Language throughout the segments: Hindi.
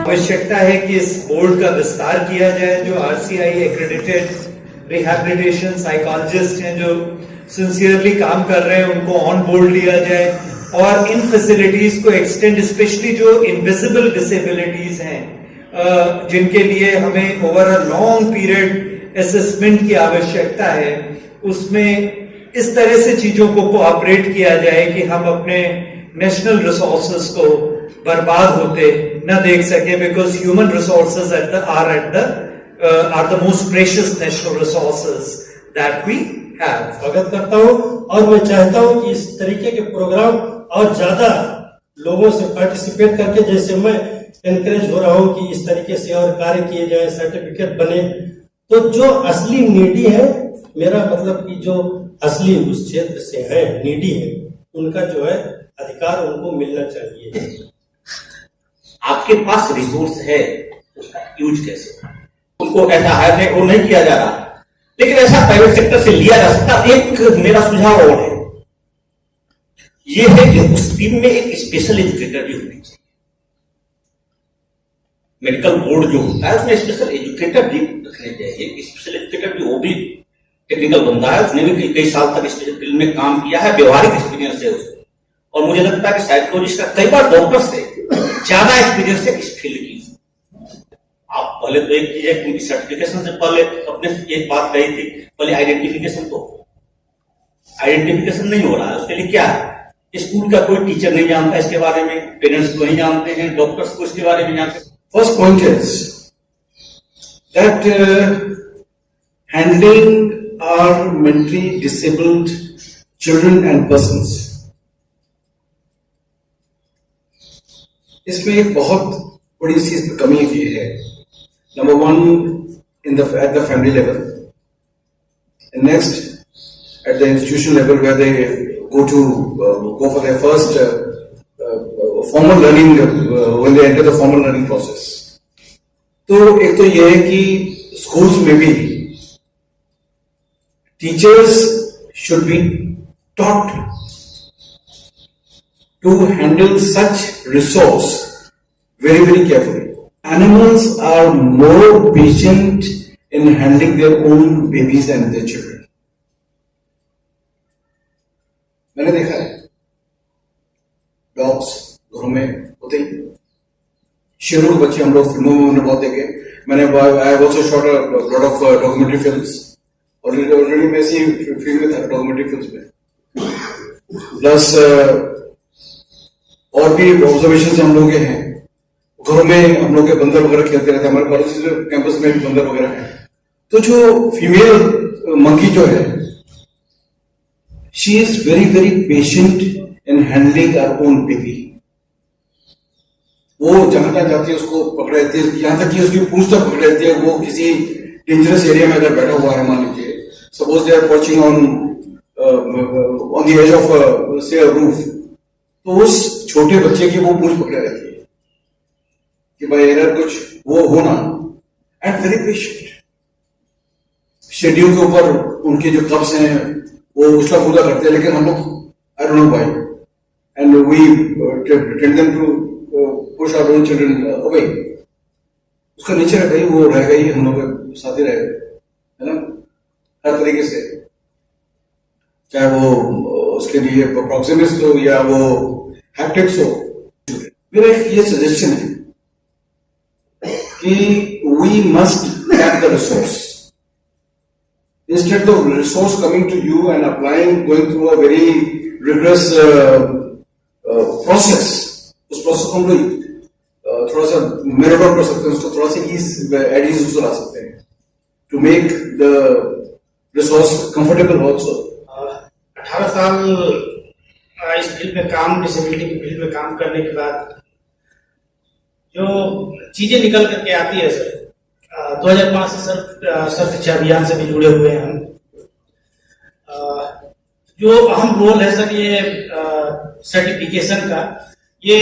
आवश्यकता है कि इस बोर्ड का विस्तार किया जाए। जो आरसीआई एक्रेडिटेड रिहैबिलिटेशन साइकोलॉजिस्ट हैं जो सिंसियरली काम कर रहे हैं उनको ऑन बोर्ड लिया जाए और इन फैसिलिटीज को एक्सटेंड, स्पेशली जो इनविजिबल डिसेबिलिटीज हैं जिनके लिए हमें over a long period assessment की आवश्यकता है, उसमें इस तरह से चीजों को कोऑपरेट किया जाए कि हम अपने नेशनल रिसोर्सेज को बर्बाद होते न देख सके, because human resources are the most precious national resources that we have. स्वागत करता हूं और मैं चाहता हूं कि इस तरीके के प्रोग्राम और ज्यादा लोगों से पार्टिसिपेट करके, जैसे मैं एनकरेज हो रहा हूं कि इस तरीके से और कार्य किए जाए, सर्टिफिकेट बने, तो जो असली नीडी है, मेरा मतलब कि जो असली उस क्षेत्र से है, नीडी है, उनका जो है अधिकार उनको मिलना चाहिए। आपके पास रिसोर्स है, उसका यूज कैसे? उनको ऐसा हायर वो नहीं किया जा रहा, लेकिन ऐसा प्राइवेट सेक्टर से लिया जा सकता। एक मेरा सुझाव और है, ये है कि उस टीम में एक स्पेशल एजुकेटर भी होनी चाहिए। मेडिकल बोर्ड जो होता है उसमें स्पेशल एजुकेटर भी रखने चाहिए। स्पेशल एजुकेटर भी, वो भी टेक्निकल बंदा है, उसने भी कई साल तक इस फील्ड में काम किया है, व्यवहारिक एक्सपीरियंस है उसको। और मुझे लगता है कि साइकोलॉजिस्ट का कई बार डॉक्टर से ज्यादा एक्सपीरियंस है इस फील्ड की। आप पहले तो एक चीज है, क्योंकि सर्टिफिकेशन से पहले अपने एक बात कही थी, पहले आइडेंटिफिकेशन तो, आइडेंटिफिकेशन नहीं हो रहा है। उसके लिए क्या है, स्कूल का कोई टीचर नहीं जानता इसके बारे में, पेरेंट्स को नहीं जानते हैं, डॉक्टर्स को इसके बारे में जानते हैं। First point is that handling our mentally disabled children and persons, इसमें एक बहुत बड़ी सी कमी की है। Number one, at the family level, and next at the institution level where they go for their first formal learning when they enter the formal learning process. तो एक तो ये है कि schools में भी teachers should be taught to handle such resource very, very carefully. Animals are more patient in handling their own babies and their children. मैंने देखा है, डॉग्स घरों में होते ही, शेरों के बच्चे हम लोग फिल्मों में हमने बहुत देखे। मैंने I also shot a lot of documentary films, और ऑलरेडी मैं इसी फील्ड में था, डॉक्यूमेंट्री फिल्म्स में। प्लस और भी ऑब्जर्वेशन हम लोग के हैं, घरों में हम लोग के बंदर वगैरह खेलते रहते हैं, हमारे कॉलेज कैंपस में भी बंदर वगैरह हैं। तो जो फीमेल मंकी जो है, she is very very patient in handling our own baby. वो जहां तक जाती है उसको पकड़ लेती है, यहां तक कि उसकी पूंछ तक पकड़ लेती है। वो किसी डेंजरस एरिया में अगर बैठा हुआ है, मान लीजिए suppose they are perching on the edge of से रूफ, तो उस छोटे बच्चे की वो पूंछ पकड़े रहती है कि भाई अगर कुछ वो होना, एंड वेरी पेशेंट। शेड्यूल के ऊपर उनके जो कब्स हैं वो उसका पूरा करते हैं, लेकिन हम लोग I don't know why and we tend them to push our own children away. उसका नेचर है भाई, वो रहेगा ही, हम लोग के साथ ही रहेगा, है ना, हर तरीके से, चाहे वो उसके लिए प्रॉक्सिमिक्स हो या वो हैप्टिक्स हो। मेरा एक ये सजेशन है कि we must have the resource, instead of resource coming to you and applying, going through a very rigorous process, उस प्रोसेस को हम लोग थोड़ा सा मेरे कर सकते हैं, उसको थोड़ा सा एडीज उसको ला सकते हैं, to make the resource comfortable also. 18 साल इस फील्ड में काम, डिसेबिलिटी की फील्ड में काम करने के बाद जो चीजें निकल करके आती है सर, 2005 से सर्व शिक्षा अभियान से भी जुड़े हुए हैं हम। जो अहम रोल है सर ये सर्टिफिकेशन का, ये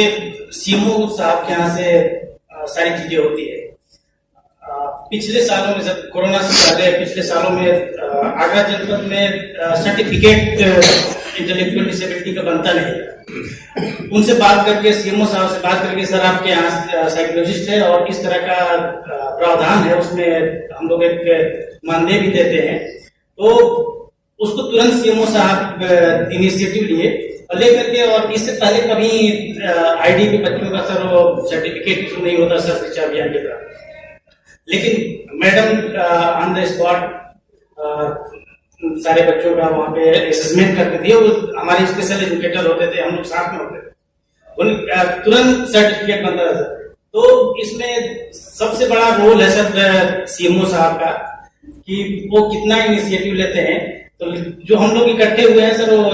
सीएमओ साहब के यहाँ से सारी चीजें होती है। पिछले सालों में सर, कोरोना से पहले पिछले सालों में आगरा जनपद में सर्टिफिकेट इंटेलेक्चुअल डिसेबिलिटी का बनता नहीं था। उनसे बात करके, सीएमओ साहब से बात करके, सर आपके यहाँ साइकोलॉजिस्ट है और किस तरह का प्रावधान है उसमें हम लोग एक मानदेय भी देते हैं, तो उसको तुरंत सीएमओ साहब इनिशिएटिव लिए और लेकर के, और इससे पहले कभी आईडी के बच्चों का सर वो सर्टिफिकेट इशू नहीं होता सर शिक्षा अभियान के दौरान, लेकिन मैडम ऑन द स्पॉट सारे बच्चों का वहाँ पे असेसमेंट करके दिए। वो हमारे स्पेशल एजुकेटर होते थे, हम लोग साथ में होते थे, तुरंत सर्टिफिकेट बनता था सर। तो इसमें सबसे बड़ा रोल है सर सीएमओ साहब का, कि वो कितना इनिशिएटिव लेते हैं। तो जो हम लोग इकट्ठे हुए हैं सर, वो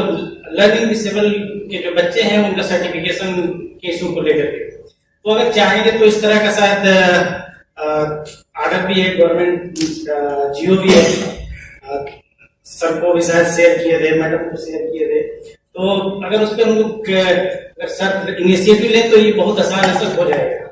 लर्निंग डिसेबल के जो बच्चे हैं उनका सर्टिफिकेशन के इशू को लेकर के, तो अगर चाहेंगे तो इस तरह का शायद ऑर्डर भी है, गवर्नमेंट जियो भी है, सर को भी शायद शेयर किए थे, मैडम को शेयर किए थे, तो अगर उस पर हम लोग अगर सर इनिशिएटिव लें तो ये बहुत आसान असर हो जाएगा।